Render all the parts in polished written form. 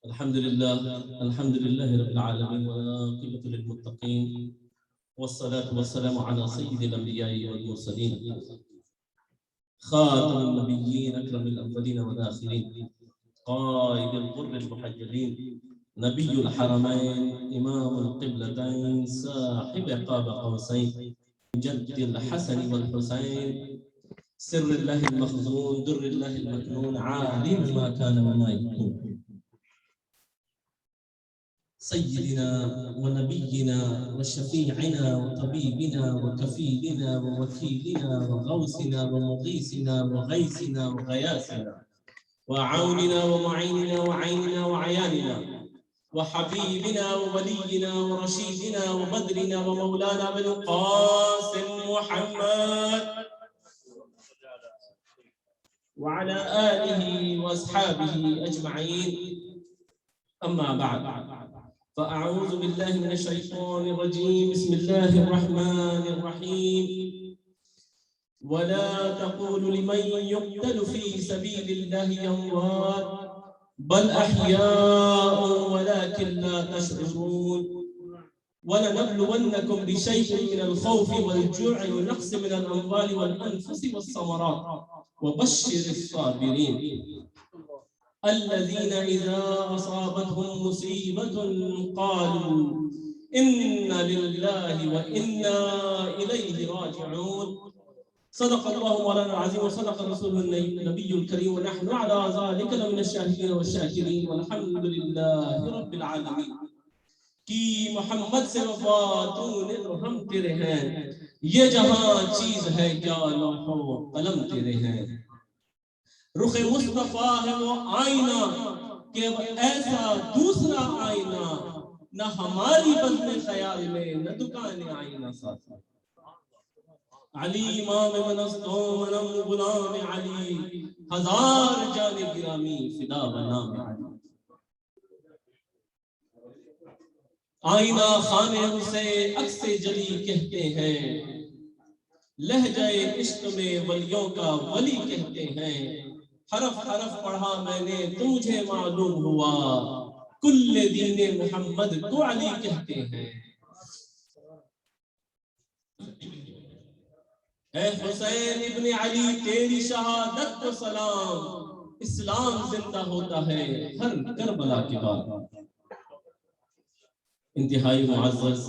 الحمد لله رب العالمين والعاقبة للمتقين والصلاة والسلام على سيد الأنبياء والمرسلين خاتم النبيين أكرم الأولين والآخرين قائد الغر المحجلين نبي الحرمين إمام القبلتين صاحب قاب قوسين جد الحسن والحسين سر الله المخزون در الله المكنون عالم ما كان وما يكون سيدنا ونبينا وشفيعنا وطبيبنا وكفيلنا ووكيلنا وغوثنا ومغيثنا وغيثنا وغياثنا وعوننا ومعيننا وعيننا وعياننا وحبيبنا وولينا ورشيدنا وبدرنا ومولانا ابن القاسم محمد وعلى آله وأصحابه أجمعين أما بعد فأعوذ بالله من الشيطان الرجيم بسم الله الرحمن الرحيم ولا تقولوا لمن يقتل في سبيل الله أموات بل أحياء ولكن لا تشعرون ولنبلونكم بشيء من الخوف والجوع ونقص من الأموال والأنفس والثمرات وبشر الصابرين الذين إذا أصابتهم مصيبة قالوا إنا لله وإنا إليه راجعون صدق الله مولانا العظيم وصدق رسوله النبي الكريم ونحن على ذلك لمن الشاهدين والشاكرين والحمد لله رب العالمين کہ محمد سے وفاتوں نے تو ہم تیرے ہیں یہ جہاں چیز ہے کیا لوح و قلم تیرے ہیں رخ مصطفیٰ ہے وہ آئینہ کہ ایسا دوسرا آئینہ نہ ہماری بزم خیال میں نہ دکان آئینہ ساتھ علی امام منستوں منم غلام علی ہزار جان گرامی فدا بنام علی آئینہ خانے اسے عکس جلی کہتے ہیں لہجہ عشق میں ولیوں کا ولی کہتے ہیں حرف حرف پڑھا میں نے تو مجھے معلوم ہوا کل دین محمد کو علی کہتے ہیں اے حسین ابن علی تیری شہادت کو سلام اسلام زندہ ہوتا ہے ہر کربلا کے بعد انتہائی معزز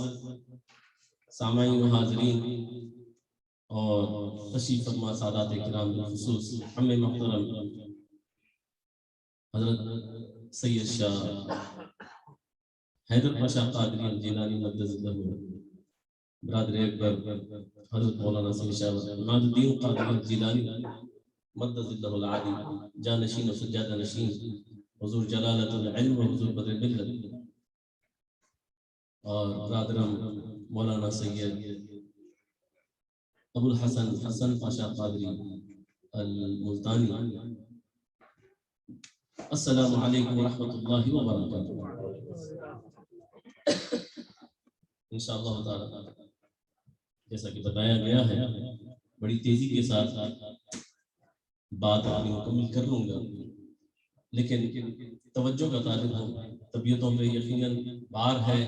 سامعین و حاضرین اور تشریف فرما سادات کرام بالخصوص ہم محترم حضرت سید شاہ حیدر پاشا قادری الجیلانی مقدس اللہ برادر اکبر حضرت مولانا سید شاہ عماد الدین قادری الجیلانی مقدس اللہ العالی جانشین و سجادہ نشین حضور جلالت العلم و حضور بدر ملت اور برادرم مولانا سید ابو الحسن حسن پاشا قادری الملتانی السلام علیکم ورحمۃ اللہ وبرکاتہ انشاءاللہ تعالی جیسا کہ بتایا گیا ہے بڑی تیزی کے ساتھ بات اپنی مکمل کر لوں گا لیکن توجہ کا طالب ہوں طبیعتوں میں یقیناً بار ہے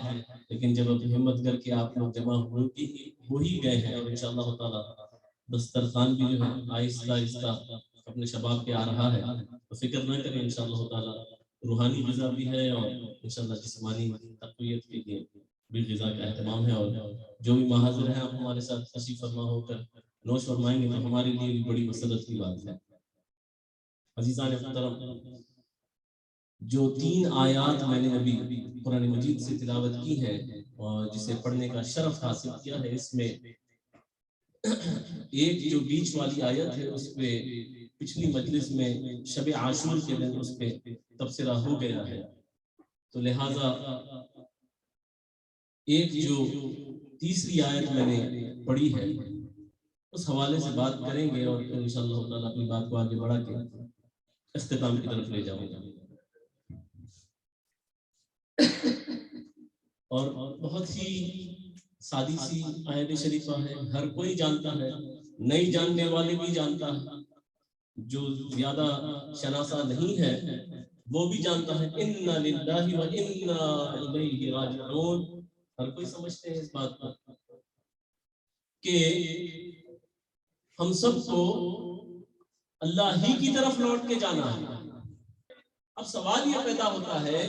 لیکن جب اب ہمت کر کے آپ لوگ جمع ہو ہی گئے ہیں اور انشاءاللہ تعالی دسترخوان بھی جو ہے آہستہ آہستہ اپنے شباب پہ آ رہا ہے تو فکر نہ کریں انشاءاللہ تعالی روحانی غذا بھی ہے اور انشاءاللہ جسمانی تقویت کے لیے بھی غذا کا اہتمام ہے اور جو بھی محاضر ہیں آپ ہمارے ساتھ تشریف فرما ہو کر نوش فرمائیں گے تو ہمارے لیے بھی بڑی مسرت کی بات ہے عزیزان محترم جو 3 آیات میں نے ابھی قرآن مجید سے تلاوت کی ہے اور جسے پڑھنے کا شرف حاصل کیا ہے اس میں ایک جو بیچ والی آیت ہے اس پہ پچھلی مجلس میں شب عاشور کے دن اس پہ تبصرہ ہو گیا ہے تو لہٰذا ایک جو تیسری آیت میں نے پڑھی ہے اس حوالے سے بات کریں گے اور پھر انشاءاللہ تعالیٰ اپنی بات کو آگے بڑھا کے اختتام کی طرف لے جاؤں گا اور بہت ہی سادی سی آیت شریفہ ہے ہر کوئی جانتا ہے نہیں جاننے والے بھی جانتا ہے جو زیادہ شناسہ نہیں ہے وہ بھی جانتا ہے انا للہ و انا الیہ راجعون. ہر کوئی سمجھتے ہیں اس بات کو کہ ہم سب کو اللہ ہی کی طرف لوٹ کے جانا ہے. اب سوال یہ پیدا ہوتا ہے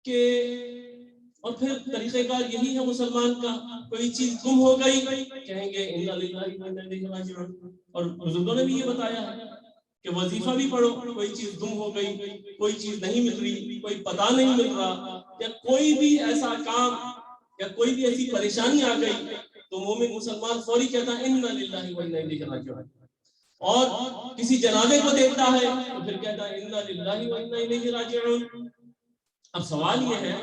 کہ اور پھر طریقہ کار یہی ہے مسلمان کا، کوئی چیز گم ہو گئی کہیں گے انا للہ و انا الیہ راجعون. اور بزرگوں نے بھی یہ بتایا ہے کہ وظیفہ بھی پڑھو، کوئی چیز گم ہو گئی، کوئی چیز نہیں مل رہی، کوئی پتہ نہیں مل رہا، یا کوئی بھی ایسا کام یا کوئی بھی ایسی پریشانی آ گئی تو مومن مسلمان فوری کہتا ہے انا للہ و انا الیہ راجعون. اور کسی جنازے کو دیکھتا ہے تو پھر کہتا ہے انا للہ و انا الیہ راجعون. اب سوال یہ ہے،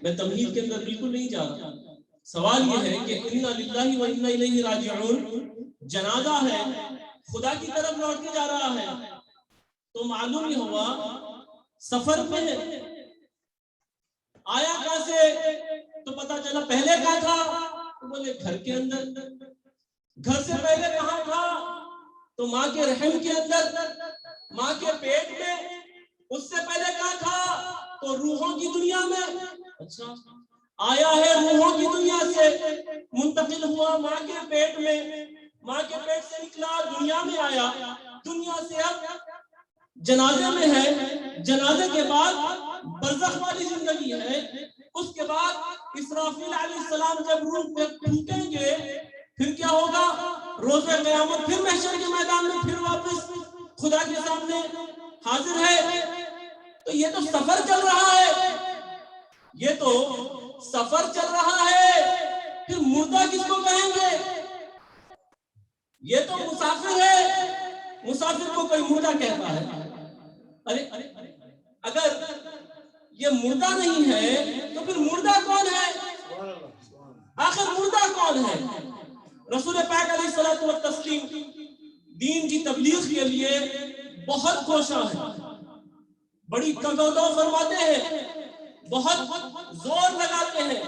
میں تمہید کے اندر بالکل نہیں جا رہا، سوال یہ ہے کہ انا للہ و انا الیہ راجعون جنازہ ہے، خدا کی طرف لوٹ کے جا رہا ہے، تو معلوم ہی ہوا سفر پہ آیا کہاں سے؟ تو پتا چلا پہلے کہاں تھا؟ تو بولے گھر کے اندر. گھر سے پہلے کہاں تھا؟ تو ماں کے رحم کے اندر، ماں کے پیٹ میں. اس سے پہلے کہاں تھا؟ تو روحوں کی دنیا میں. اچھا، آیا ہے روحوں کی دنیا سے، منتقل ہوا ماں کے پیٹ میں، ماں کے پیٹ سے نکلا دنیا میں آیا، دنیا سے اب جنازے میں ہے، جنازے کے بعد برزخ والی زندگی ہے. اس کے بعد اسرافیل علیہ السلام جب روح پھونکیں گے پھر کیا ہوگا؟ روز قیامت پھر محشر کے میدان میں پھر واپس خدا کے سامنے حاضر ہے. تو یہ تو سفر چل رہا ہے، یہ تو سفر چل رہا ہے. پھر مردہ کس کو کہیں گے؟ یہ تو مسافر ہے، مسافر کو کوئی مردہ کہتا ہے. ارے اگر یہ مردہ نہیں ہے تو پھر مردہ کون ہے؟ آخر مردہ کون ہے؟ رسول پاک علیہ الصلوۃ والتسلیم دین کی تبلیغ کے لیے بہت کوشاں ہے، بڑی کگودو فرماتے ہیں، بہت زور لگاتے ہیں.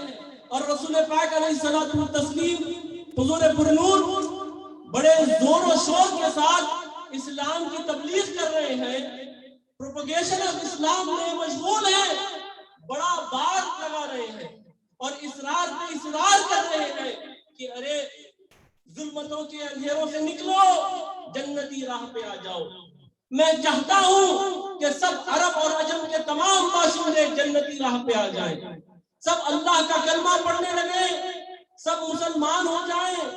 اور رسول پاک علیہ الصلوۃ والتسلیم حضور پرنور بڑے زور و شور کے ساتھ اسلام کی تبلیغ کر رہے ہیں، پروپیگیشن آف اسلام میں مشغول ہیں، بڑا بار لگا رہے ہیں اور اصرار پہ اصرار کر رہے ہیں کہ ارے ظلمتوں کے اندھیروں سے نکلو، جنتی راہ پہ آ جاؤ. میں چاہتا ہوں کہ سب عرب اور عجم کے تمام باشندے جنتی راہ پہ آ جائیں، سب اللہ کا کلمہ پڑھنے لگے، سب مسلمان ہو جائیں،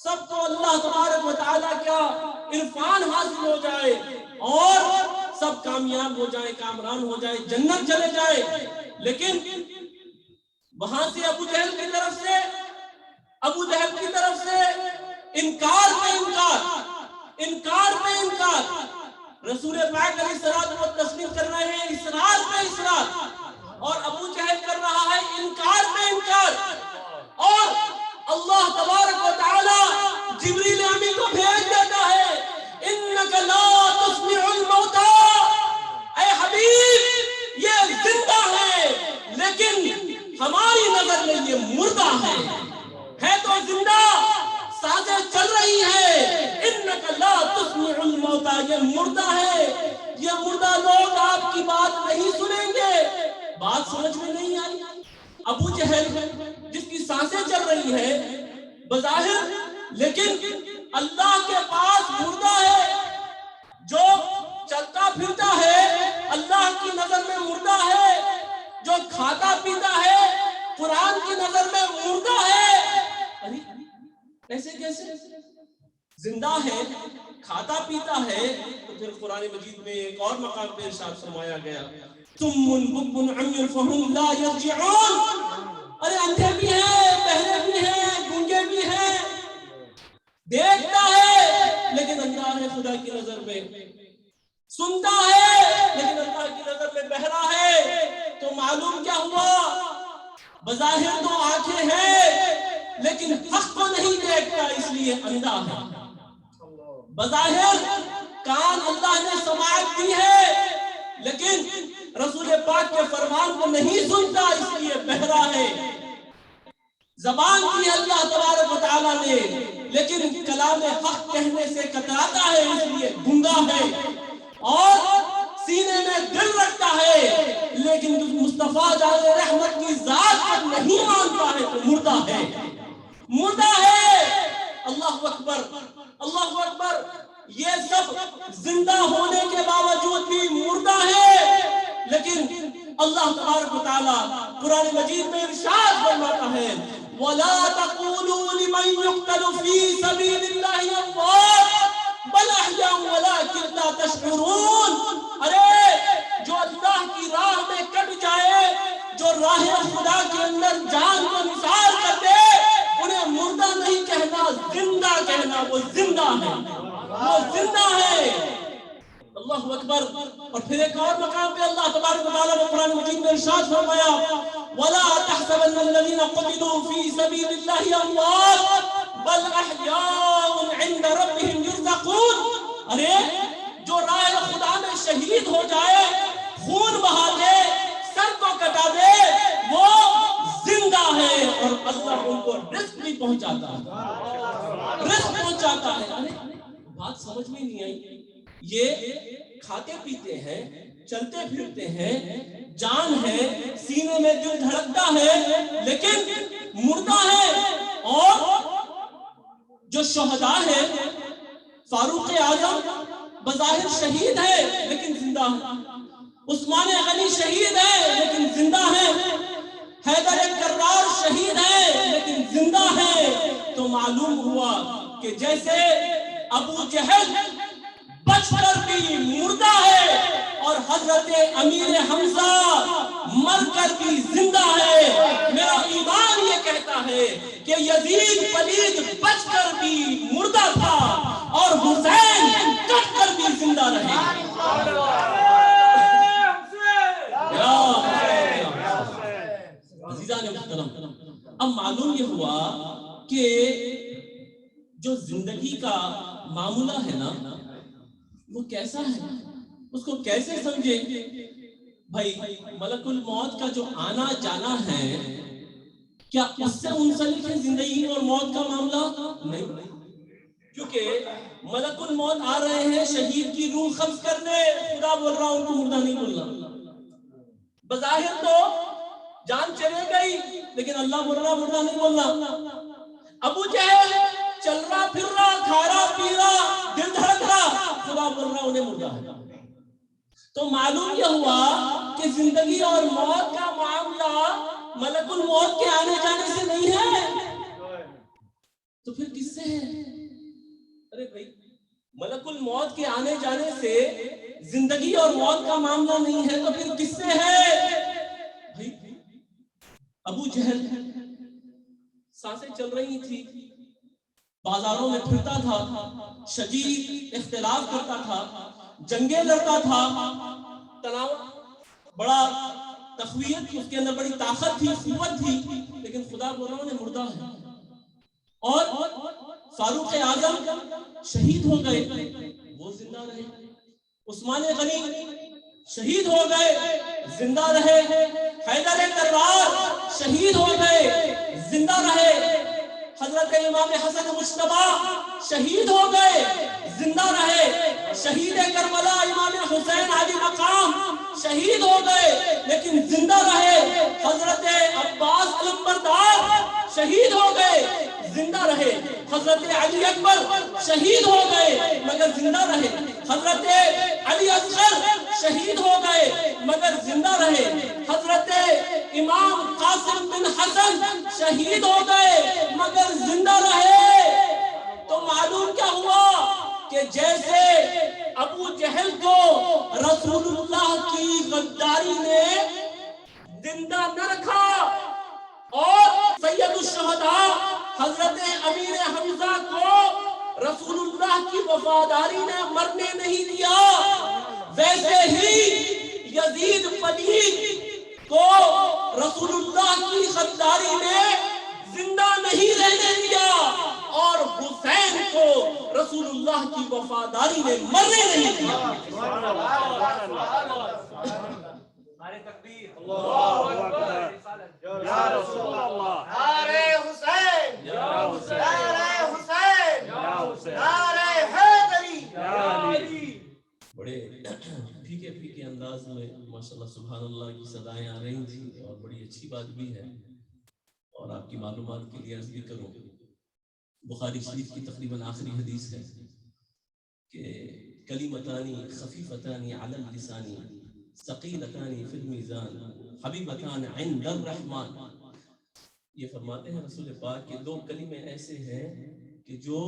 سب کو اللہ تبارک و تعالیٰ کا عرفان حاصل ہو جائے اور سب کامیاب ہو جائے، کامران ہو جائے، جنت چلے جائے. لیکن وہاں سے ابو جہل کی طرف سے، ابو جہل کی طرف سے انکار پہ انکار، انکار پہ انکار. رسول پاک علیہ الصلوۃ والتسلیم کر رہے ہیں اصرار پہ اصرار، اور ابو جہل کر رہا ہے انکار پہ انکار. اور اللہ تبارک و تعالی جبریل امین کو بھیج دیتا ہے، انک لا تسمع الموتى، اے حبیب یہ زندہ ہے لیکن ہماری نظر میں یہ مردہ ہے تو زندہ، سانسیں چل رہی ہے. انک لا تسمع الموتى، یہ مردہ ہے، یہ مردہ لوگ آپ کی بات نہیں سنیں گے. بات سمجھ میں نہیں آئی؟ ابو جہل جس کی سانسیں چل رہی ہیں بظاہر، لیکن اللہ کے پاس مردہ ہے، جو چلتا پھرتا ہے اللہ کی نظر میں مردہ ہے، جو کھاتا پیتا ہے قرآن کی نظر میں مردہ ہے. ایسے کیسے؟ زندہ ہے، کھاتا پیتا ہے. تو پھر قرآن مجید میں ایک اور مقام پہ ارشاد فرمایا گیا، صم بکم عمی فہم لا یرجعون. ارے اندھے بھی ہیں، بہرے بھی ہیں، گونگے بھی ہیں، دیکھتا ہے لیکن اللہ ہے خدا کی نظر میں، سنتا ہے لیکن اللہ کی نظر میں بہرا ہے. تو معلوم کیا ہوا؟ بظاہر تو آنکھیں ہیں لیکن حق کو نہیں دیکھتا اس لیے اندھا ہے. بظاہر کان اللہ نے سماعت دی ہے لیکن رسول پاک کے فرمان کو نہیں سنتا اس لیے بہرا ہے. زبان دی اللہ تبارک و تعالیٰ نے لیکن کلام حق کہنے سے کتراتا ہے اس لیے گنگا ہے. اور سینے میں دل لیکن مصطفیٰ جان رحمت کی ذات پر نہیں مانتا ہے تو مردہ ہے، مردہ ہے۔ اللہ اکبر، اللہ اکبر۔ یہ سب زندہ ہونے کے باوجود بھی مردہ ہے، لیکن اللہ تبارک و تعالیٰ قرآن مجید میں ارشاد فرماتا ہے وَلَا تَقُولُوا لِمَنْ يُقْتَلُ فِي سَبِيلِ اللَّهِ أَمْوَاتٌ بَلْ أَحْيَاءٌ وَلَٰكِنْ لَا تَشْعُرُونَ۔ ارے جو اللہ کی راہ میں کٹ جائے، جو راہ خدا کے اندر جان کو نثار کر دے، انہیں مردہ نہیں کہنا، زندہ کہنا۔ وہ زندہ ہے، وہ زندہ ہے۔ اللہ اکبر۔ اور پھر ایک اور مقام پہ اللہ تبارک و تعالیٰ نے قرآن مجید میں ارشاد فرمایا وَلَا تَحْسَبَنَّ الَّذِينَ قُتِلُوا فِي سَبِيلِ اللَّهِ أَمْوَاتٌ بَلْ أَحْيَاءٌ عِندَ رَبِّهِمْ يُرْزَقُونَ۔ ارے جو راہ خدا میں شہید ہو جائے، خون بہا دے، سر کو کٹا دے، وہ زندہ ہے اور اللہ ان کو رزق بھی پہنچاتا ہے، رزق پہنچاتا ہے۔ بات سمجھ میں نہیں آئی؟ یہ کھاتے پیتے ہیں، چلتے پھرتے ہیں، جان ہے، سینے میں دل دھڑکتا ہے، لیکن مردہ ہے۔ اور جو شہداء ہے، فاروق اعظم بظاہر شہید ہے لیکن زندہ ہے، عثمان غنی شہید ہے لیکن زندہ ہے، حیدر کرار شہید ہے لیکن زندہ ہے۔ تو معلوم ہوا کہ جیسے ابو جہل بچ کر بھی مردہ ہے اور حضرت امیر حمزہ مر کر بھی زندہ ہے، میرا ایمان یہ کہتا ہے کہ یزید پلید بچ کر بھی مردہ تھا اور حسین کٹ کر بھی زندہ رہے۔ عزیزان محترم، اب معلوم یہ ہوا کہ جو زندگی کا معاملہ ہے نا، وہ کیسا ہے، اس کو کیسے سمجھے؟ بھائی ملک الموت کا جو آنا جانا ہے، کیا اس سے منسلک ہے زندگی اور موت کا معاملہ؟ نہیں، کیونکہ ملک الموت آ رہے ہیں شہید کی روح قبض کرنے، خدا بول رہا ان کو مردہ نہیں بولنا۔ بظاہر تو جان چلے گئی لیکن اللہ بول رہا مردہ نہیں بولنا۔ ابو جہل چل رہا پھر رہا، کھا رہا پی رہا، دل دھڑک رہا، خدا بول رہا انہیں مردہ ہے۔ تو معلوم یہ ہوا کہ زندگی اور موت کا معاملہ ملک الموت کے آنے جانے سے نہیں ہے، تو پھر کس سے ہے؟ ارے بھائی ملک الموت کے آنے جانے سے زندگی اور موت کا معاملہ نہیں ہے تو پھر کس سے ہے؟ بھائی ابو جہل سانسیں چل رہی تھی، بازاروں میں پھرتا تھا، شدید اختلاف کرتا تھا، جنگیں لڑتا تھا، تناؤ بڑا تقویت تھی اس کے اندر، بڑی طاقت تھی، قوت تھی، لیکن خدا بولا انہیں مردہ ہے۔ اور فاروق اعظم شہید ہو گئے، وہ زندہ رہے۔ عثمان غنی شہید ہو گئے، زندہ رہے۔ حیدر کرار شہید ہو گئے، زندہ رہے۔ حضرت امام حسن مجتبی شہید ہو گئے، زندہ رہے۔ شہید کربلا امام حسین علی مقام شہید ہو گئے لیکن زندہ رہے۔ حضرت عباس علمبردار شہید ہو گئے، زندہ رہے۔ حضرت علی اکبر شہید ہو گئے مگر زندہ رہے۔ حضرت علی اصغر شہید ہو گئے مگر زندہ رہے۔ حضرت امام قاسم بن حسن شہید ہو گئے مگر زندہ رہے۔ تو معلوم کیا ہوا کہ جیسے ابو جہل کو رسول اللہ کی غداری نے زندہ نہ رکھا اور سید الشہداء حضرت امیر حمزہ کو رسول اللہ کی وفاداری نے مرنے نہیں دیا، ویسے ہی یزید پلید کو رسول اللہ کی غداری نے زندہ نہیں رہنے دیا اور حسین کو رسول اللہ کی وفاداری نے مرنے نہیں دیا۔ یا رسول اللہ، نعرہ حسین، یا حسین، نعرہ حسین، یا حسین، نعرہ حیدری، یا علی۔ بڑے پھیکے پھیکے انداز میں ماشاءاللہ سبحان اللہ کی صدائیں آ رہی تھیں اور بڑی اچھی بات بھی ہے. اور آپ کی معلومات کے لیے عرض بھی کروں، بخاری شریف کی تقریباً آخری حدیث ہے کہ کلمتانی خفیفتانی علی اللسان ثقیلتانی فی المیزان حبیبتان عند الرحمن. یہ فرماتے ہیں رسول پاک کہ دو کلمے ایسے ہیں کہ جو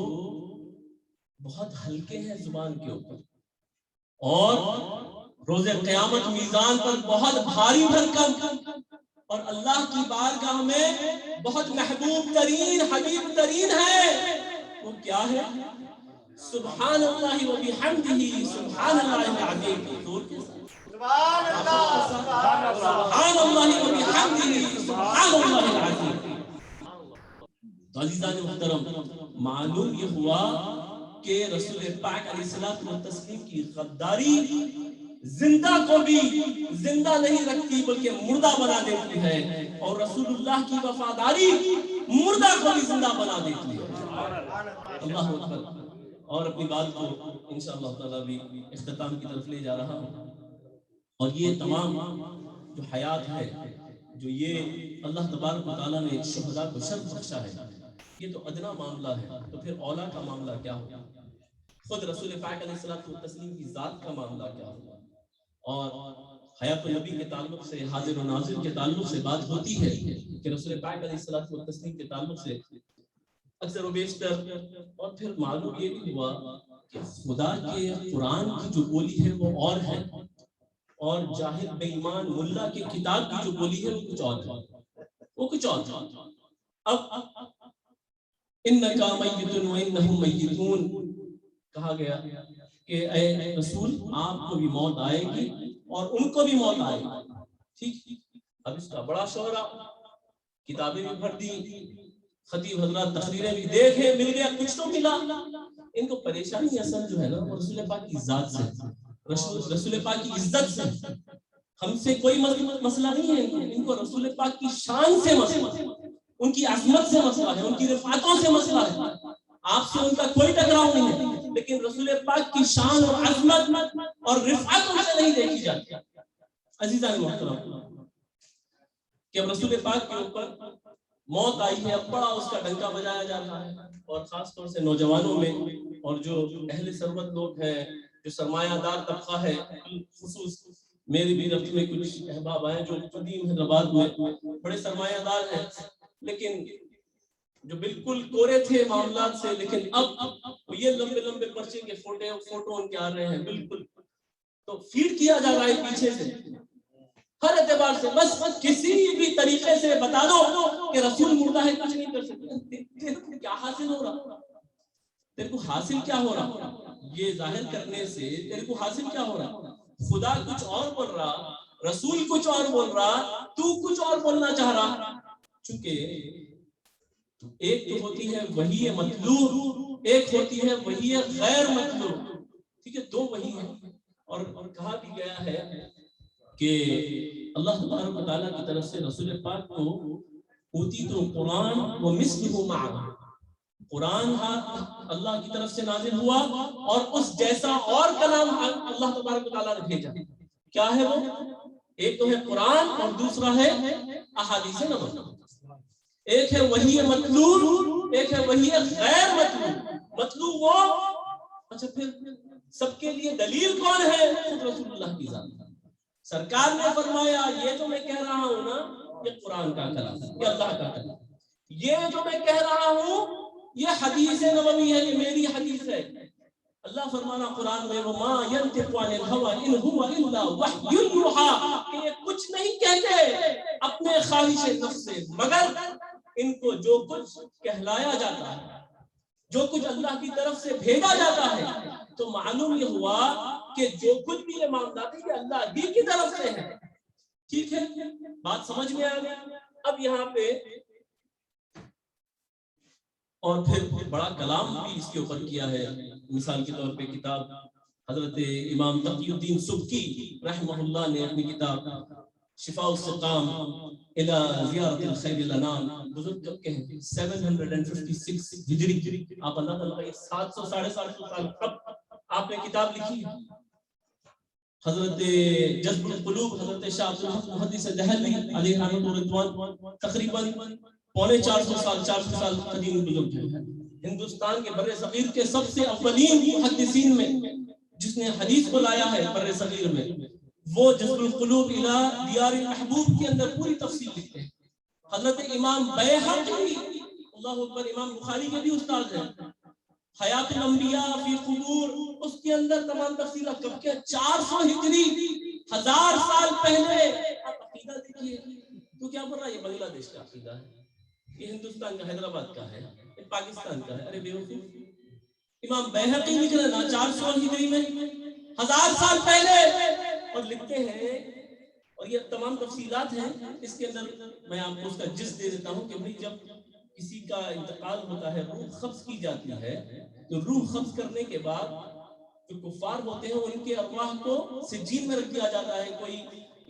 بہت ہلکے ہیں زبان کے اوپر اور روز قیامت میزان پر بہت بھاری بھرکم اور اللہ کی بارگاہ میں بہت محبوب ترین حبیب ترین ہے. وہ کیا ہے؟ سبحان اللہ و بحمدہ سبحان اللہ العظیم. سبحان اللہ سبحان اللہ و بحمدہ سبحان اللہ العظیم. تو عزیزان محترم، معلوم یہ ہوا کہ رسول پاک علیہ الصلوۃ والتسلیم کی غداری زندہ کو بھی زندہ نہیں رکھتی بلکہ مردہ بنا دیتی ہے، اور رسول اللہ کی وفاداری مردہ کو بھی زندہ بنا دیتی ہے. اللہ اکبر. اور اپنی بات کو انشاءاللہ تعالی بھی اختتام کی طرف لے جا رہا ہوں. اور یہ تمام جو حیات ہے، جو یہ اللہ تبارک و تعالیٰ نے شہداء کو شرف بخشا ہے، یہ تو ادنا معاملہ ہے. تو پھر اولا کا معاملہ کیا ہوگا؟ خود رسول پاک علیہ الصلوۃ والتسلیم کی ذات کا معاملہ کیا ہوگا؟ اور حیات النبی کے تعلق سے، حاضر و ناظر کے تعلق سے بات ہوتی ہے کہ رسول پاک علیہ الصلوۃ والتسلیم کے تعلق سے اکثر و بیشتر. اور پھر معلوم یہ بھی ہوا کہ خدا کے قرآن کی جو بولی ہے وہ اور ہے، اور جاہل بے ایمان ملا کی کتاب کی جو بولی ہے وہ کچھ اور ہے، وہ کچھ اور ہے. اب انکا میت و انہم میتون کہا گیا کہ اے رسول آپ کو بھی موت آئے گی اور ان کو بھی موت آئے گی. ٹھیک. اب اس کا بڑا شہرا، کتابیں بھی پڑھ دی، خطیب حضرات تقریریں بھی دیکھیں، مل گیا کچھ تو ملا. ان کو پریشانی اصل جو ہے نا وہ رسول پاک کی ذات سے، رسول پاک کی عزت سے. ہم سے کوئی مسئلہ نہیں ہے، ان کو رسول پاک کی شان سے مسئلہ ہے، ان کی عظمت سے مسئلہ ہے، ان کی رفعتوں سے مسئلہ ہے. آپ سے ان کا کوئی ٹکراؤ نہیں ہے، لیکن رسول پاک کی شان اور عظمت اور رفعت ان سے نہیں دیکھی جاتی. عزیزان محترم، کہ رسول پاک کے اوپر موت آئی ہے، اب بڑا اس کا ڈنکا بجایا جا رہا ہے، اور خاص طور سے نوجوانوں میں، اور جو اہل ثروت لوگ ہیں، جو سرمایہ دار طبقہ ہے، خصوص میرے بھی رفت میں کچھ احباب آئے جو قدیم حیدرآباد میں بڑے سرمایہ دار ہیں، لیکن جو بالکل کورے تھے معاملات سے، لیکن اب یہ لمبے لمبے پرچے کے فوٹو ان کے آ رہے ہیں، بالکل تو فیڈ کیا جا رہا ہے پیچھے سے ہر اعتبار سے. بس کسی بھی طریقے سے بتا دو کہ رسول مردہ ہے، کچھ نہیں کر سکتے. کیا حاصل ہو رہا؟ تیرے کو حاصل کیا ہو رہا؟ یہ ظاہر کرنے سے تیرے کو حاصل کیا ہو رہا؟ خدا کچھ اور بول رہا، رسول کچھ اور بول رہا، تو کچھ اور بولنا چاہ رہا. چونکہ ایک تو ہوتی ہے وحی مطلوب، ایک ہوتی ہے وحی غیر مطلوب. ٹھیک ہے، دو وحی ہیں. اور کہا بھی گیا ہے کہ اللہ تبارک و تعالیٰ کی طرف سے رسول پاک کو اوتیت القرآن ومثلہ معہ، قرآن اللہ کی طرف سے نازل ہوا اور اس جیسا اور کلام اللہ تبارک و تعالیٰ نے بھیجا. کیا ہے وہ؟ ایک تو ہے قرآن اور دوسرا ہے احادیث نبوی. ایک ہے وحی مطلوب، ایک ہے وحی غیر مطلوب. مطلوب وہ، اچھا پھر سب کے لیے دلیل کون ہے؟ خود رسول اللہ کی ذات. سرکار نے فرمایا یہ جو میں کہہ رہا ہوں نا، یہ قرآن کا کلام ہے، یہ اللہ کا کلام. یہ جو میں کہہ رہا ہوں یہ حدیث نبوی ہے، یہ میری حدیث ہے. اللہ فرمانا قرآن میں وما ينطق عن الهوى ان هو الا وحی یوحی، کہ یہ کچھ نہیں کہتے اپنے خواہش نفس سے، مگر ان کو جو کچھ کہلایا جاتا ہے، جو کچھ اللہ کی طرف سے بھیجا جاتا ہے. تو معلوم یہ ہوا کہ جو کچھ بھی یہ معاملات ہے یہ اللہ ہی کی طرف سے ہے. ٹھیک ہے، بات سمجھ میں آ گئی. اب یہاں پہ اور پھر بڑا کلام بھی اس کے اوپر کیا ہے. مثال کے طور پہ کتاب حضرت امام تقی الدین سبکی رحمہ اللہ نے اپنی کتاب شفاء السقام الى زیارت الخیر الانام، بزرگ کب کے ہیں 756 ہجری، آپ اللہ تعالیٰ 700 750 سال قبل آپ نے کتاب لکھی ہے. حضرت جذب القلوب حضرت شاہ عبد الحق محدث دہلوی علیہ رحمۃ الرضوان تقریباً 450 سال 400 سال قدیم بزرگ ہیں، ہندوستان کے بر صغیر کے سب سے اولین محدثین میں جس نے حدیث کو لایا ہے بر صغیر میں، وہ جذب القلوب الی دیار المحبوب کے اندر پوری تفصیل لکھتے ہیں۔ حضرت امام بیہقی اللہ اکبر، امام بخاری کے بھی استاد ہیں، حیات الانبیاء فی قبور، اس کے اندر تمام تفصیلات، کیونکہ 400 ہجری 1000 سال پہلے آپ عقیدہ دیکھیے تو کیا بول رہا ہے یہ بنگلہ دیش کا عقیدہ ہے، یہ ہندوستان کا حیدرآباد کا ہے، یہ پاکستان کا ہے، ارے بیوقوف، امام بیہقی لکھ رہے نا 400 ہجری میں 1000 سال پہلے، اور لکھتے ہیں، اور یہ تمام تفصیلات ہیں اس کے اندر، میں آپ کو اس کا جز دے دیتا ہوں کہ بھئی جب کسی کا انتقال ہوتا ہے، روح قبض کی جاتی ہے، تو روح قبض کرنے کے بعد جو کفار ہوتے ہیں ان کے ارواح کو سجین میں رکھ دیا جاتا ہے، کوئی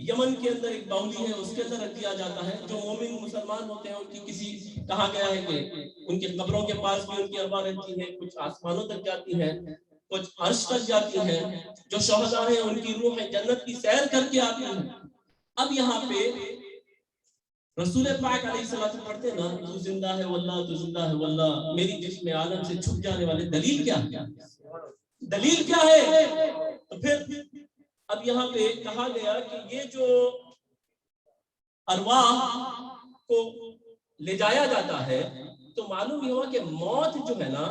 یمن کے اندر ایک باولی ہے اس کے اندر رکھ دیا جاتا ہے، جو مومن مسلمان ہوتے ہیں ان کی کسی کہا گیا ہے کہ ان کے قبروں کے پاس بھی ان کی ارواح رہتی ہے، کچھ آسمانوں تک جاتی ہے، کچھ عرش تک جاتی ہے، جو شہداء ہیں ان کی روح جنت کی سیر کر کے آتی ہے۔ اب یہاں پہ رسول پاک علیہ السلام پڑھتے نا، تو زندہ ہے واللہ، تو زندہ ہے واللہ، میری جسم عالم سے چھپ جانے والے، دلیل کیا ہے؟ دلیل کیا ہے؟ تو پھر اب یہاں پہ کہا گیا کہ یہ جو ارواح کو لے جایا جاتا ہے تو معلوم یہ ہوا کہ موت جو ہے نا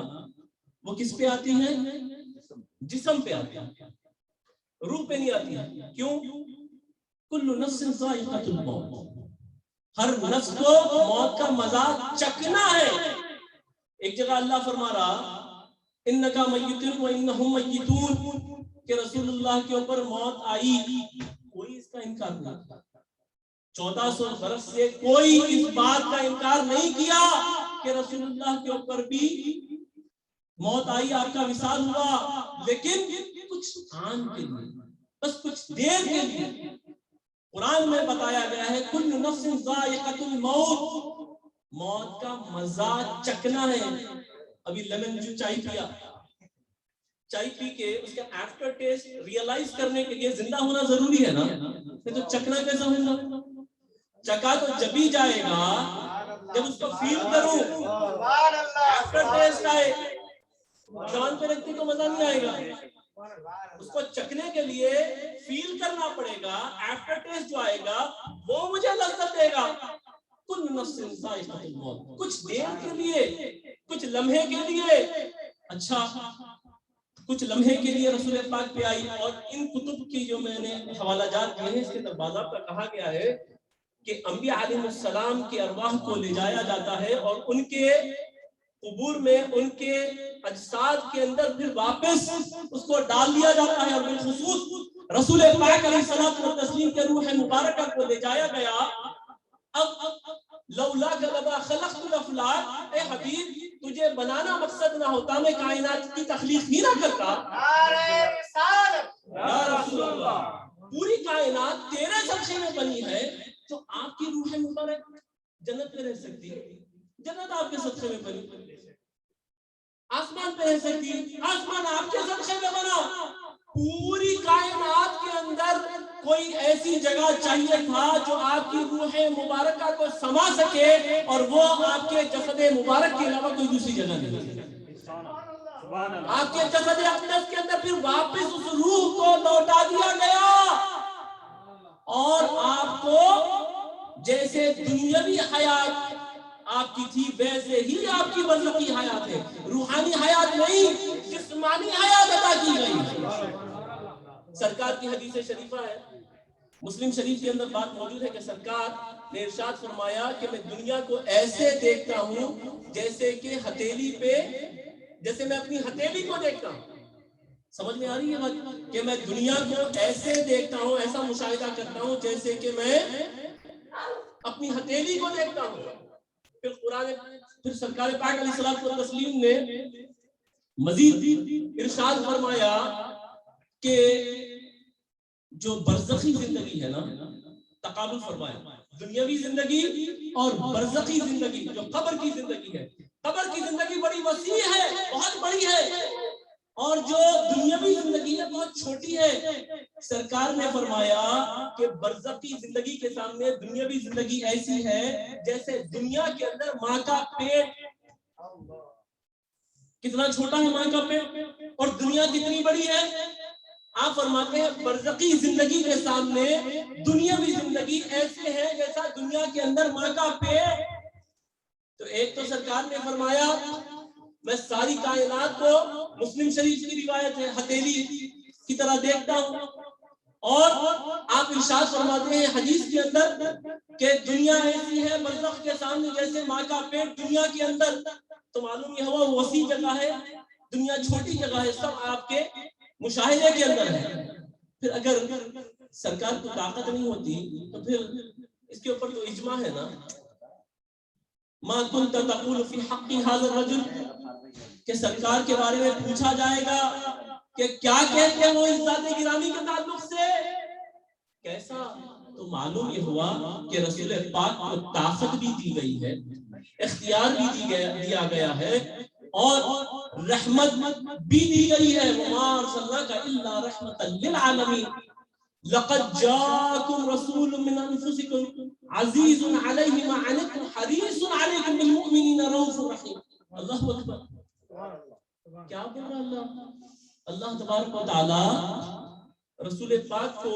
وہ کس پہ آتی ہے؟ جسم پہ آتی ہے، روح پہ نہیں آتی ہے۔ کیوں؟ کل نفس ذائقۃ الموت، ہر نفس کو موت کا مزہ چکھنا ہے۔ ایک جگہ اللہ فرما رہا انکا میتون و انہم میتون، کہ رسول اللہ کے اوپر موت آئی، کوئی اس کا انکار نہیں کیا، 1400 برس سے کوئی اس بات کا انکار نہیں کیا کہ رسول اللہ کے اوپر بھی موت آئی، آپ کا وصال ہوا، لیکن کچھ آن کے لیے، بس کچھ دیر کے لیے۔ قرآن میں بتایا گیا ہے کل نفس ذائقۃ الموت، موت کا مزہ چکھنا ہے۔ ابھی لیمن جو چائے پیا، چائے پی کے اس کا آفٹر ٹیسٹ ریئلائز کرنے کے لیے زندہ ہونا ضروری ہے نا، تو چکھنا کیسا ہوگا؟ چکھا تو جب ہی جائے گا جب اس کو فیل کروں، آفٹر ٹیسٹ آئے، زبان پہ رکھنے کو مزہ نہیں آئے گا، اس کو چکھنے کے لیے فیل کرنا پڑے گا، آفٹر ٹیسٹ جو آئے گا وہ مجھے لذت دے گا۔ کل نفس ذائقۃ الموت، کچھ دیر کے لیے، کچھ لمحے کے لیے، اچھا کچھ لمحے کے لیے رسول پاک پہ آئی۔ اور ان کتب کی جو میں نے حوالہ جات دیے ہیں اس کے اندر باضابطہ کہا گیا ہے کہ انبیاء علیہ السلام کے ارواح کو لے جایا جاتا ہے اور ان کے قبور میں ان کے اجساد کے اندر پھر واپس اس کو ڈال دیا جاتا ہے، اور بالخصوص رسول پاک علیہ الصلوۃ والتسلیم کے روح مبارکہ کو لے جایا گیا۔ اب لولا لما خلقت الافلاک، اے حبیب تجھے بنانا مقصد نہ ہوتا میں کائنات کی تخلیق ہی نہ کرتا، یا رسول اللہ پوری کائنات تیرے صدقے میں بنی ہے، تو آپ کی روح مبارک جنت میں رہ سکتی ہے، جنت آپ کے صدقے میں بنی، آسمان پہ رہ سکتی ہے، آسمان آپ کے صدقے میں بنا۔ پوری کائنات کے اندر کوئی ایسی جگہ چاہیے تھا جو آپ کی روح مبارکہ کو سما سکے، اور وہ آپ کے جسد مبارک کے علاوہ کوئی دوسری جگہ نہیں ہے۔ آپ کے جسد اقدس کے اندر پھر واپس اس روح کو لوٹا دیا گیا، اور آپ کو جیسے دنیاوی حیات آپ کی تھی ویسے ہی آپ کی برزخی حیات ہے، روحانی حیات نہیں، جسمانی حیات عطا کی گئی۔ سرکار کی حدیث شریفہ ہے، مسلم شریف کے اندر بات موجود ہے کہ سرکار نے ارشاد فرمایا کہ میں دنیا کو ایسے دیکھتا ہوں جیسے کہ ہتھیلی پہ، جیسے میں اپنی ہتھیلی کو دیکھتا ہوں۔ سمجھ میں آ رہی ہے بات کہ میں دنیا کو ایسے دیکھتا ہوں، ایسا مشاہدہ کرتا ہوں جیسے کہ میں اپنی ہتھیلی کو دیکھتا ہوں۔ پھر سرکار پاک علیہ الصلوۃ والتسلیم نے مزید ارشاد فرمایا کہ جو برزخی زندگی ہے نا، تقابل فرمایا، دنیاوی زندگی اور برزخی زندگی جو قبر کی زندگی ہے، قبر کی زندگی بڑی وسیع ہے، بہت بڑی ہے، اور جو دنیاوی زندگی ہے بہت چھوٹی ہے. سرکار نے فرمایا کہ برزخی زندگی کے سامنے دنیاوی زندگی ایسی ہے جیسے دنیا کے اندر ماں کا پیٹ. کتنا چھوٹا ہے ماں کا پیٹ اور دنیا کتنی بڑی ہے. آپ فرماتے ہیں برزخی زندگی کے سامنے دنیاوی زندگی ایسے ہے جیسا دنیا کے اندر ماں کا پیٹ. تو ایک تو سرکار نے فرمایا میں ساری کائنات کو مسلم شریف کی روایت ہے ہتھیلی کی طرح دیکھتا ہوں. اور آپ ارشاد فرماتے ہیں حدیث کے اندر کہ دنیا ایسی ہے برزخ کے سامنے جیسے ماں کا پیٹ دنیا کے اندر. تو معلوم یہ ہوا وسیع جگہ ہے, دنیا چھوٹی جگہ ہے, سب آپ کے مشاہدے کے اندر ہے. پھر اگر سرکار کو طاقت نہیں ہوتی تو پھر اس کے اوپر تو اجماع ہے نا. ما كنت تقول في حق هذا الرجل کہ سرکار کے بارے میں پوچھا جائے گا کہ کیا کہتے ہیں وہ اس ذات گرامی کے تعلق سے کیسا. تو معلوم یہ ہوا کہ رسول پاک کو طاقت بھی دی گئی ہے, اختیار بھی دیا گیا ہے اور رحمت بھی دی گئی ہے. وما ارسلناک الا رحمۃ للعالمین لقد جاءكم رسول من انفسكم عزيز عليه ما عنتم حريص عليكم بالمؤمنين رؤوف رحيم. اللہ اکبر. کیا بول رہا اللہ؟ اللہ تبارک و تعالی رسول پاک کو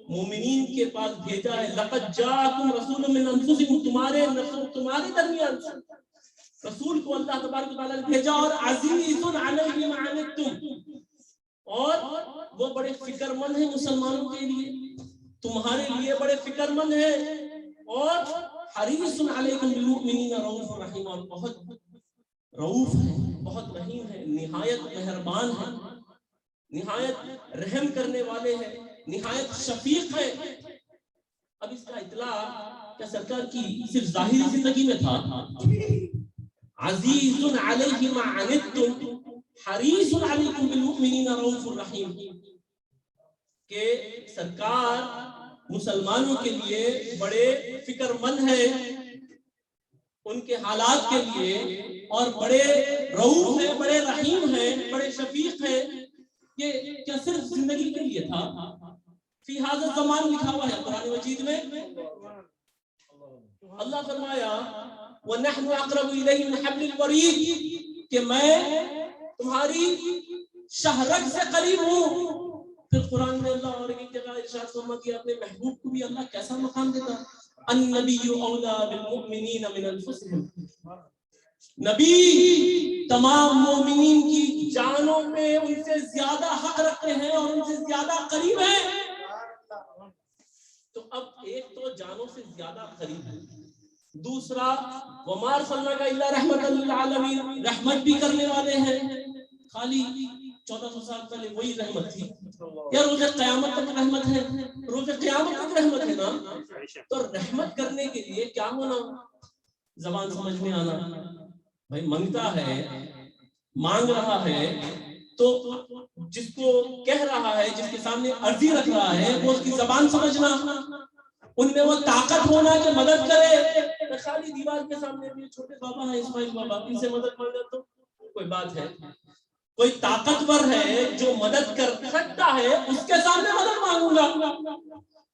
مومنین کے پاس بھیجا ہے. لقد جاءكم رسول من انفسكم, تمہارے درمیان سے رسول کو اللہ تبارک و تعالی نے بھیجا اور عزیز علیہ ما عنتم, اور وہ بڑے فکر مند ہیں مسلمانوں کے لیے, تمہارے لیے بڑے فکر مند ہیں. اور حریص علیکم بالمؤمنین رؤوف رحیم, اور بہت رؤوف ہے, بہت رحیم ہے, نہایت مہربان ہے, نہایت رحم کرنے والے ہیں, نہایت شفیق ہے. اب اس کا اطلاع کیا سرکار کی صرف ظاہری زندگی میں تھا؟ عزیز علیہ ما عنتم حریص علیکم بالمؤمنین رؤوف الرحیم, کہ سرکار مسلمانوں کے لیے بڑے فکر مند ہے ان کے حالات کے لیے, اور بڑے رؤوف ہے, بڑے رحیم ہے, بڑے شفیق ہے. یہ کیا صرف زندگی کے لیے تھا؟ فی ھذا الزمان لکھا ہوا ہے قرآن مجید میں. اللہ فرمایا وَنَحْنُ أَقْرَبُ إِلَيْهِ مِنْ حَبْلِ الْوَرِيدِ کہ میں تمہاری شہرگ سے قریب ہوں. پھر قرآن میں اللہ اور ایک جگہ ارشاد فرماتی ہے اپنے محبوب کو بھی اللہ کیسا مقام دیتا, النبی اولیٰ بالمؤمنین من انفسہم, نبی تمام مومنین کی جانوں میں ان سے زیادہ حق رکھتے ہیں اور ان سے زیادہ قریب ہیں. تو اب ایک تو جانوں سے زیادہ قریب ہے, دوسرا وما ارسلناک الا رحمۃ للعالمین, رحمت بھی کرنے والے ہیں. خالی 1400 سال پہلے وہی رحمت تھی یا روز قیامت تک رحمت ہے؟ روز قیامت تک رحمت ہے نا. تو رحمت کرنے کے لیے کیا ہونا؟ زبان سمجھ میں آنا. بھائی منگتا ہے, مانگ رہا ہے, تو جس کو کہہ رہا ہے, جس کے سامنے عرضی رکھ رہا ہے, وہ اس کی زبان سمجھنا, ان میں وہ طاقت ہونا کہ مدد کرے. خالی دیوار کے سامنے بھی چھوٹے بابا ہیں اسماعیل بابا, ان سے مدد مانگا تو کوئی بات ہے. کوئی طاقتور ہے جو مدد کر سکتا ہے اس کے سامنے مدد مانگوں گا,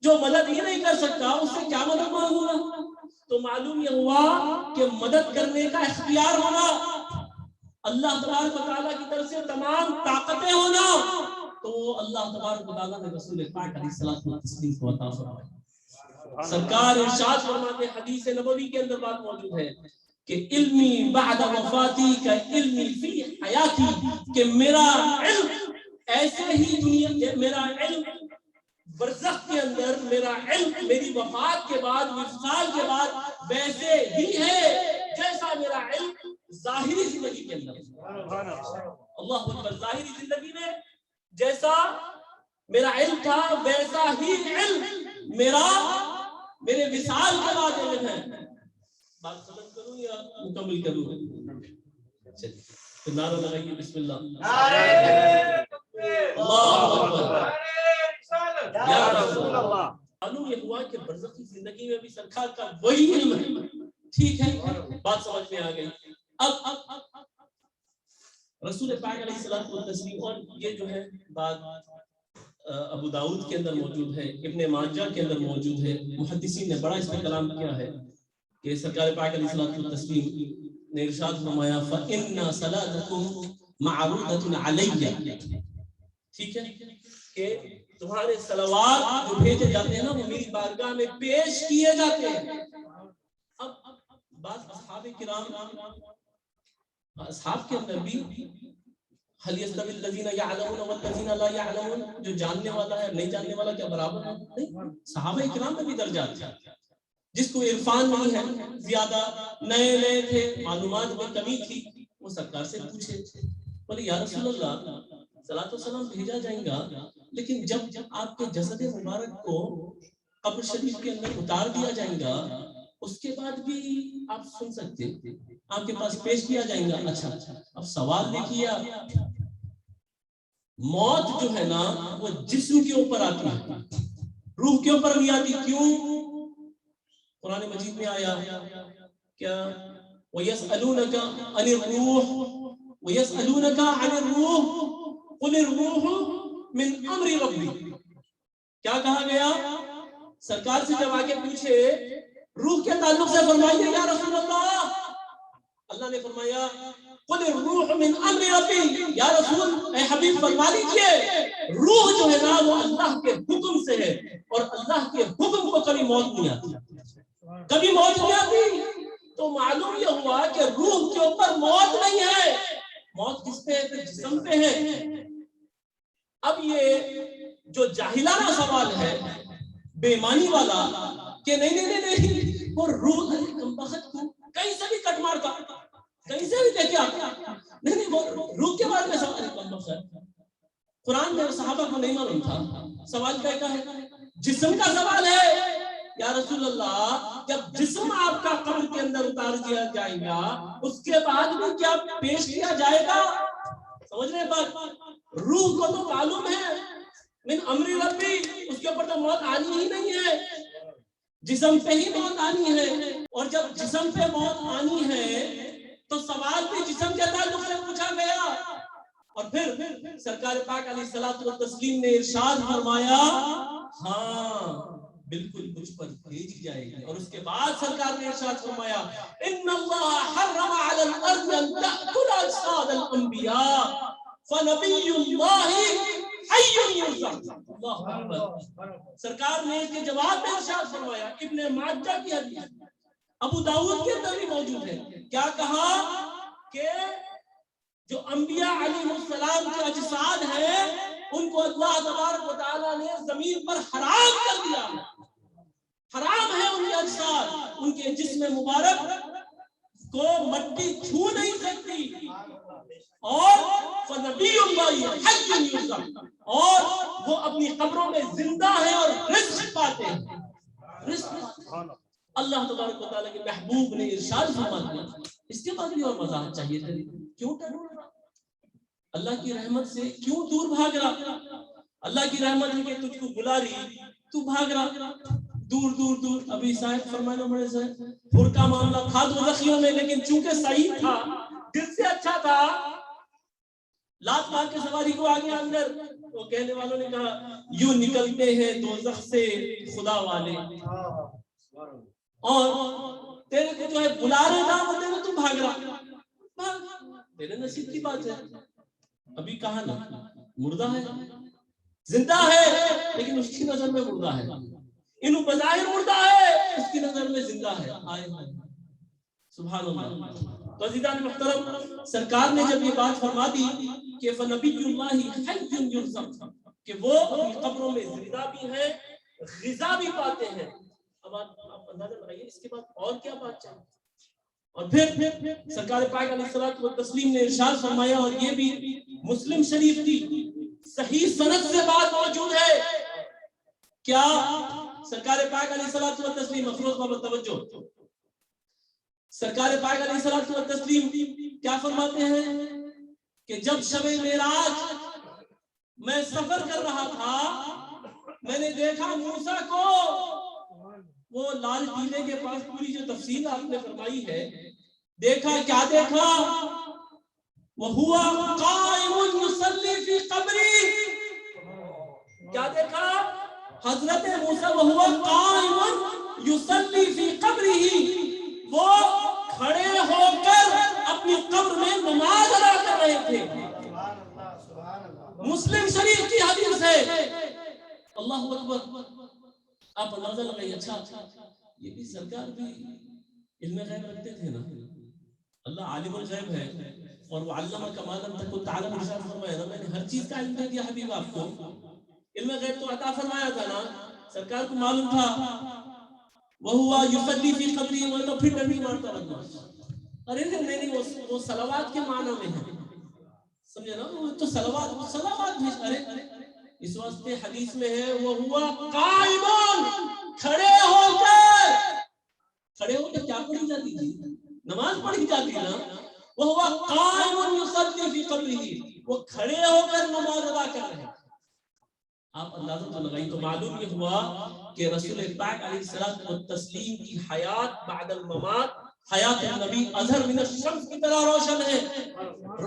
جو مدد ہی نہیں کر سکتا اس سے کیا مدد مانگوں گا. تو معلوم یہ ہوا کہ مدد کرنے کا اختیار ہونا, اللہ تبارک و تعالیٰ کی طرف سے تمام طاقتیں ہونا, تو اللہ تبارک و تعالیٰ نے رسول پاک علیہ الصلوۃ والتسلیم کو عطا فرمایا. سرکار ارشاد فرماتے حدیث نبوی کے اندر بات موجود ہے کہ علمی بعد وفاتی کا علمی فی حیاتی, کہ میرا علم ایسے ہی دنیا, میرا علم برزخ کے اندر, میرا علم میری وفات کے بعد, وصال کے بعد ویسے ہی ہے جیسا میرا علم ظاہری زندگی کے اندر. اللہ اکبر. ظاہری زندگی میں جیسا میرا علم تھا ویسا ہی علم میرے وصال کے بعد علم ہے. بات ختم کروں یا مکمل کروں؟ چلیے نعرہ لگائیے بسم اللہ. اللہ اکبر. یا رسول اللہ. معلوم یہ ہوا کہ برزخی زندگی میں بھی سرکار کا وہی علم ہے. ٹھیک ہے, بات سمجھ میں آ گئی. اب رسول پاک علیہ الصلوۃ والتسلیم. اور یہ جو ہے بات ابو داؤد کے اندر موجود ہے، ابن ماجہ کے اندر موجود ہے. محدثین نے بڑا اس میں کلام کیا ہے کہ سرکار پاک علیہ الصلوۃ والتسلیم نے ارشاد فرمایا فَإِنَّ صَلَاتَكُمْ مَعْرُودَةٌ عَلَيَّ. ٹھیک ہے کہ تمہارے صلوات جو بھیجے جاتے ہیں نا وہ میری بارگاہ میں پیش کیے جاتے ہیں. اب بعض اصحاب کرام، اصحاب کے اندر بھی هل يستوي الذين يعلمون والذين لا يعلمون، جو جاننے والا ہے نہیں جاننے والا کیا برابر ہے؟ نہیں. صحابہ کرام میں بھی درجات تھے. جس کو عرفان نہیں ہے، زیادہ نئے تھے، معلومات میں کمی تھی، وہ سرکار سے پوچھے، بولے یا رسول اللہ صلاۃ و سلام بھیجا جائیں گا، لیکن جب آپ کے جسد مبارک کو قبر شریف کے اندر اتار دیا جائے گا اس کے بعد بھی آپ سن سکتے ہیں، آپ کے پاس پیش کیا جائے گا. اچھا اب سوال دیکھیے، موت جو ہے نا وہ جسم کے اوپر آتی ہے، روح کے اوپر نہیں آتی. کیوں؟ قرآن مجید میں آیا کیا وَيَسْأَلُونَكَ عَنِ الرُّوحِ وَيَسْأَلُونَكَ عَنِ الرُّوحِ قُلِ الرُّوحُ مِنْ أَمْرِ رَبِّي. کیا کہا گیا؟ سرکار سے جب آگے پوچھے روح کے تعلق سے فرمائیے یا رسول اللہ. اللہ نے فرمایا قُلِ الرُّوحُ مِنْ أَمْرِ رَبِّي، یا رسول اے حبیب فرما لیجئے روح جو ہے نا وہ اللہ کے حکم سے ہے، اور اللہ کے حکم کو کبھی موت نہیں آتی، کبھی موت نہیں آتی. تو معلوم یہ ہوا کہ روح کے اوپر موت نہیں ہے، موت کس پہ ہے؟ جسم پہ ہے. اب یہ جو جاہلانہ سوال ہے بے معنی والا کہ نہیں وہ روح کہیں سے بھی کٹ مارتا، کہیں سے بھی دیکھے آتا، نہیں وہ روح کے بارے میں سوال. قرآن میں صحابہ کو نہیں معلوم تھا. سوال کیا ہے؟ جسم کا سوال ہے. یا رسول اللہ جب جسم آپ کا قبر کے اندر اتار دیا جائے گا اس کے بعد بھی کیا پیش کیا جائے گا؟ سمجھ رہے بات؟ روح کو تو معلوم ہے من امر ربی، اس کے اوپر تو موت آنی ہی نہیں ہے، جسم پہ ہی موت آنی ہے. اور جب جسم پہ موت آنی ہے تو سوال بھی جسم کے تعلق سے پوچھا گیا. اور پھر سرکار پاک علیہ الصلوۃ والتسلیم نے ارشاد فرمایا ہاں بالکل مجھ پر بھیجی جائے گی. اور اس کے بعد سرکار نے ارشاد فرمایا ان اللہ حرم علی الارض ان تأکل اجساد الانبیاء فنبی اللہ حی یرزق. اللہ اکبر. سرکار نے اس کے جواب میں ارشاد فرمایا، ابن ماجہ کی حدیث ابو داؤد کے اندر بھی موجود ہے، کیا کہا کہ جو انبیاء علیہ السلام کے اجساد ہیں ان کو اللہ تبارک و تعالیٰ نے زمین پر حرام کر دیا، حرام ہے ان کے اجساد، ان کے جسم مبارک کو مٹی چھو نہیں سکتی. اور فنبی اللہ حی یرزق، اور وہ اپنی قبروں میں زندہ ہے اور رزق پاتے ہیں. رزق اللہ تبارک و تعالیٰ کے محبوب نے ارشاد فرما دیا. اس کے بعد بھی اور وضاحت چاہیے تھی. کیوں ڈر رہا؟ اللہ کی رحمت سے کیوں دور بھاگ رہا؟ اللہ کی رحمت ہے کہ تجھ کو بلا رہی تو بھاگ رہا دور دور دور. ابھی صاحب فرمانا بڑے صاحب پور کا معاملہ تھا دو زخیوں میں، لیکن چونکہ صحیح تھا، دل سے اچھا تھا، لات مار کے سواری کو آگے اندر. وہ کہنے والوں نے کہا یوں نکلتے ہیں دوزخ سے خدا والے، اور تیرے کو جو ہے بلا رہے دعوت دینے تو بھاگ رہا. تیرے نصیب کی بات ہے. ابھی کہا نا مردہ ہے، زندہ ہے لیکن اس کی نظر میں مردہ ہے، انہوں بظاہر مردہ ہے اس کی نظر میں زندہ ہے. آئے سبحان اللہ. تو عزیزان محترم، سرکار نے جب یہ بات فرما دی کہ فنبی اللہ حی یرزق، کہ وہ اپنی قبروں میں زندہ بھی ہیں غذا بھی پاتے ہیں. اب آپ اندازہ لگائیے اس کے بعد اور کیا بات چاہیے. اور پھر سرکار پاک علیہ الصلوۃ والتسلیم نے ارشاد فرمایا، اور یہ بھی مسلم شریف کی صحیح سند سے بات موجود ہے. کیا سرکار پاک علیہ الصلوۃ والتسلیم، افروز بابا توجہ، سرکار پاک علیہ الصلوۃ والتسلیم کیا فرماتے ہیں کہ جب شب معراج میں سفر کر رہا تھا میں نے دیکھا موسیٰ کو، وہ لال ٹیلے کے پاس، پوری جو تفصیل آپ نے فرمائی ہے، دیکھا کیا دیکھا وَهُوَ قَائِمٌ يُصَلِّي فِي قَبْرِهِ. کیا دیکھا؟ حضرت موسیٰ وَهُوَ قَائِمٌ يُصَلِّي فِي قَبْرِهِ، وہ کھڑے ہو کر اپنی قبر میں نماز ادا کر رہے تھے. مسلم شریف کی حدیث ہے. اللہ اکبر. آپ اندازہ لگائیے. اچھا یہ بھی سرکار بھی علم غیب رکھتے تھے نا. اللہ عالم الغیب ہے اور وہ علمک ما لم تکن تعلم ارشاد فرمایا نا میں نے ہر چیز کا علم دے دیا حبیب آپ کو. علم غیب تو عطا فرمایا تھا نا, سرکار کو معلوم تھا. وہوا یصلی فی قبری, وہ تو پھر نہیں مارتا بدماش. ارے نہیں وہ صلوات کے معنی میں ہے, سمجھے نا, وہ تو صلوات بھی. ارے اس واسطے حدیث میں ہے وہوا قائمون, کھڑے ہو کر کیا پڑھی جاتی تھی؟ نماز پڑھی جاتی نا. وہوا قائمون یصلی فی قبری, وہ کھڑے ہو کر نماز ادا کر رہے ہیں. آپ اندازہ تو لگائیں تو معلوم یہ ہوا کہ رسول پاک علیہ الصلوۃ والتسلیم کی حیات بعد الممات, حیات النبی اظہر من الشمس کی طرح روشن ہے,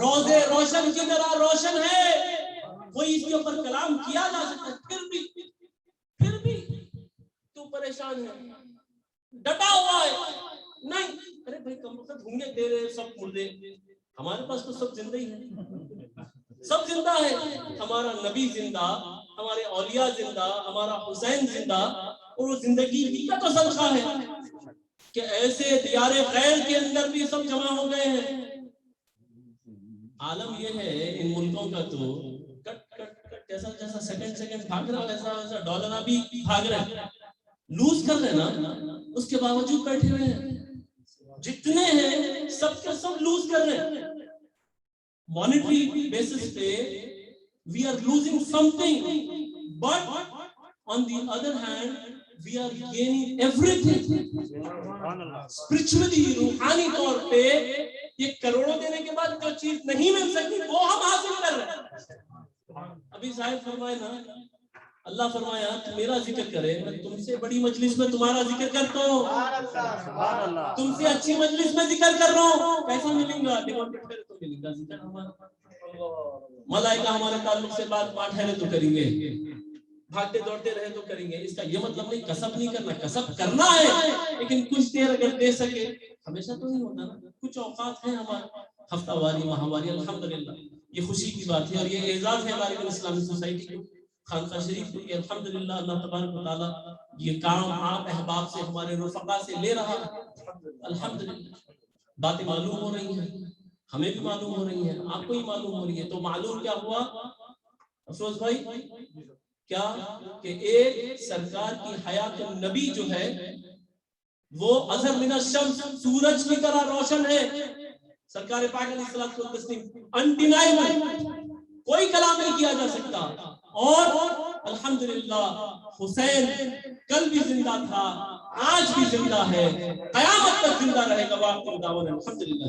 روزے روشن کی طرح روشن ہے. کوئی اس کے اوپر کلام کیا جا سکتا ہے, پھر بھی تو پریشان ہے, ڈٹا ہوا ہے. نہیں, ارے بھائی کم وقت ہوں گے تیرے سب مردے, ہمارے پاس تو سب زندہ ہی ہے, سب زندہ ہے. ہمارا نبی زندہ, ہمارے اولیاء زندہ, ہمارا حسین زندہ, اور وہ زندگی ہی کا تو صدقہ ہے کہ ایسے دیار غیر کے اندر بھی سب جمع ہو گئے ہیں. عالم یہ ہے ان ملکوں کا تو کٹ جیسا سیکنڈ بھاگ رہا ویسا ڈالر بھی بھاگ رہا, لوز کر رہے نا, اس کے باوجود بیٹھے ہوئے ہیں. جتنے ہیں سب کے سب لوز کر رہے ہیں. مانیٹری بیسس پہ we are losing something, but on the other hand we are gaining everything. spiritually, روحانی طور پہ یہ کروڑوں دینے کے بعد جو چیز نہیں مل سکتی وہ ہم حاصل کر رہے ہیں. ابھی صاحب فرمائے نا, اللہ فرمایا تو میرا ذکر کرے, میں تم سے بڑی مجلس میں تمہارا ذکر کرتا ہوں, تم سے اچھی مجلس میں ذکر کر رہا ہوں. کیسا ملیں گا؟ تو ملیں گا ذکر ہمارا. ملائکہ ہمارے تعلق سے بات ٹھہرے تو کریں گے, بھاگتے دوڑتے رہے تو کریں گے. اس کا یہ مطلب نہیں کسب نہیں کرنا, کسب کرنا ہے, لیکن کچھ دیر اگر دے سکے. ہمیشہ تو نہیں ہوتا نا, کچھ اوقات ہیں ہمارے ہفتہ واری ماہ واری. الحمدللہ یہ خوشی کی بات ہے اور یہ اعزاز ہے ہماری اسلامی سوسائٹی کو, خانقاہ شریف کو, کہ الحمدللہ اللہ تبارک و تعالیٰ یہ کام آپ احباب سے, ہمارے رفقا سے لے رہا ہے. الحمدللہ باتیں معلوم ہو رہی ہیں, ہمیں بھی معلوم ہو رہی ہیں, آپ کو ہی معلوم ہو رہی ہے. تو معلوم کیا ہوا افروز بھائی, کیا کہ ایک سرکار کی حیات النبی جو ہے وہ اظہر من الشمس, سورج کی طرح روشن ہے. سرکار پاک علیہ الصلوۃ والتسلیم انڈینائبل, کوئی کلام نہیں کیا جا سکتا. اور الحمدللہ حسین کل بھی زندہ تھا, آج بھی زندہ ہے, قیامت تک زندہ رہے گا. الحمدللہ.